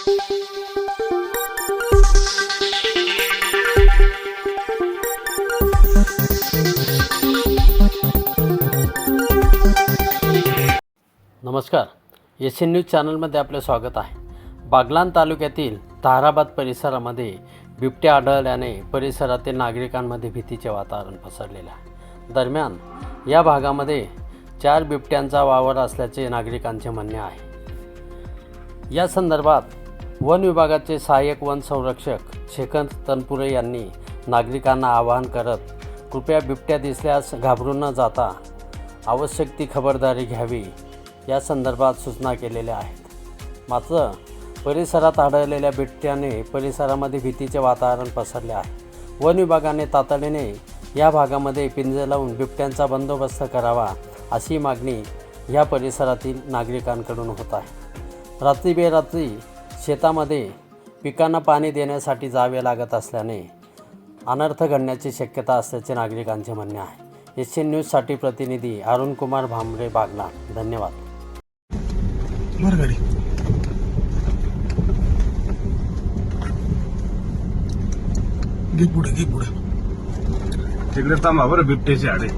नमस्कार, SN news चॅनलमध्ये आपले स्वागत आहे। बागलाण तालुक्यातील ताराबाद परिसरामध्ये बिबट्या आढळल्याने परिसरातील नागरिकांमध्ये भीतीचे वातावरण पसरलेले आहे। दरम्यान या भागामध्ये 4 बिबट्यांचा वावर असल्याचे नागरिकांचे म्हणणे आहे। या संदर्भात वन विभागाचे सहाय्यक वन संरक्षक शेखर तनपुरे यांनी नागरिकांना आवाहन करत कृपया बिबट्या दिसल्यास घाबरून न जाता आवश्यक ती खबरदारी घ्यावी या संदर्भात सूचना केलेल्या आहेत। मात्र परिसरात आढळलेल्या बिबट्याने परिसरामध्ये भीतीचे वातावरण पसरले आहे। वन विभागाने तातडीने या भागामध्ये पिंजरे लावून बिबट्यांचा बंदोबस्त करावा अशी मागणी या परिसरातील नागरिकांकडून होत आहे। रात्री बेरात्री शेतामध्ये पिकांना पाणी देण्यासाठी जावे लागत असल्याने अनर्थ घडण्याची शक्यता असल्याचे नागरिकांचे म्हणणे आहे। एसएन न्यूजसाठी प्रतिनिधी अरुण कुमार भांबरे, बागलाण। धन्यवाद। गाडी घे पुढे तिकडे थांबा बरं, बिबट्याचे आडे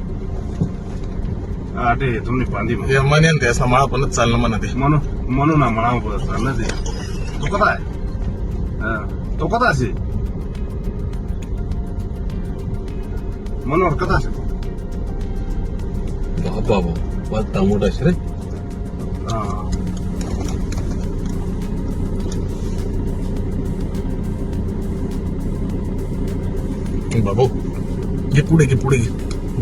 आडे तुम्ही पांदी म्हणे ते असं माळापणच चालणं म्हणा ते म्हणू ना म्हणा चाललं ते तो कसा आहे, तो कसा असे म्हणून कसा असे बाबा वाजता मोठा असे रे। बाबू घे पुढे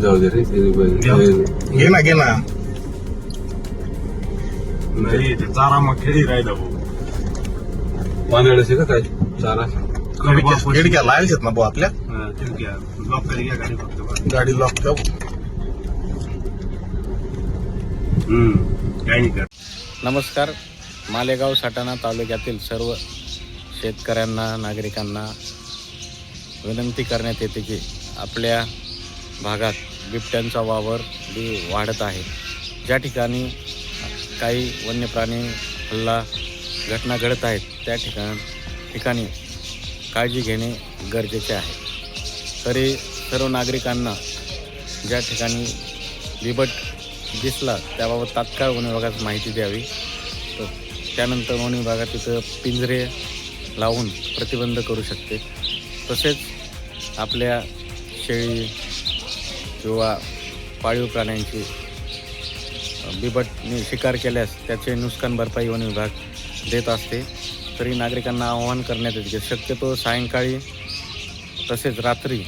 जाऊ दे रे, घे ना नाही ते चारा मग खेळी राहिला भाऊ पाण्याचे का काय चारा खिडक्या लावायच्यात ना भाऊ आपल्या खिडक्या लॉक करी घ्या गाडी फक्त गाडी लॉक ठेव। काही नाही कर। नमस्कार, मालेगाव सटाणा तालुक्यातील सर्व शेतकऱ्यांना नागरिकांना विनंती करण्यात येते की आपल्या भागात बिबट्यांचा वावर वाढत आहे। ज्या ठिकाणी काही वन्य प्राणी हल्ला घटना घडत आहेत त्या ठिकाणी काळजी घेणे गरजेचे आहे। तरी सर्व नागरिकांना ज्या ठिकाणी बिबट दिसला त्याबाबत तात्काळ वन विभागात माहिती द्यावी। तर त्यानंतर वन विभागात तिथं पिंजरे लावून प्रतिबंध करू शकते। तसेच आपल्या शेळी किंवा पाळीव प्राण्यांची बिबटने शिकार केल्यास त्याचे नुकसान भरपाई वन विभाग देत असते। तरी नागरिकांना आवाहन करण्यात येते की शक्यतो सायंकाळी तसेच रात्री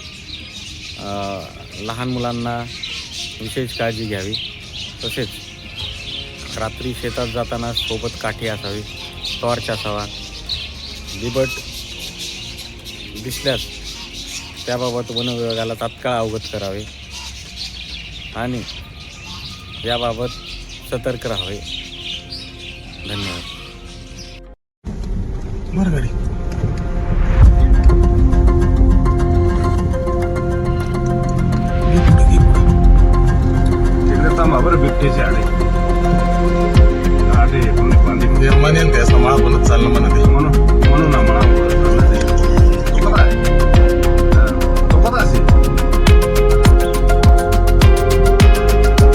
लहान मुलांना विशेष काळजी घ्यावी। तसेच रात्री शेतात जाताना सोबत काठी असावी, टॉर्च असावा। बिबट दिसल्यास त्याबाबत वन विभागाला तात्काळ अवगत करावे आणि याबाबत सतर्क राहावे। धन्यवाद। गाडी तिकडे थांबा बरं, बिबट्याचे आडे आडे तुम्ही पांदी म्हणे ते असं माळापणच चालणं म्हणा ते म्हणू ना म्हणा चाललं ते तो कसा आहे, तो कसा असे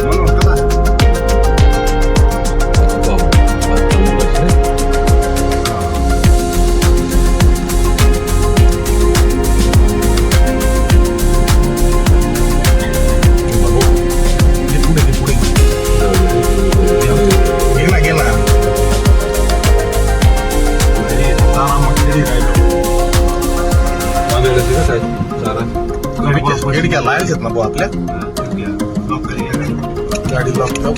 म्हणून कसा असे बाबा वाजता मोठा असे पुढे घे ना चारा मग खेळी राहिला पाण्याचे का काय चारा खिडक्या लावायच्यात ना भाऊ आपल्या खिडक्या लॉक करी घ्या गाडी गाडी लॉक ठेव।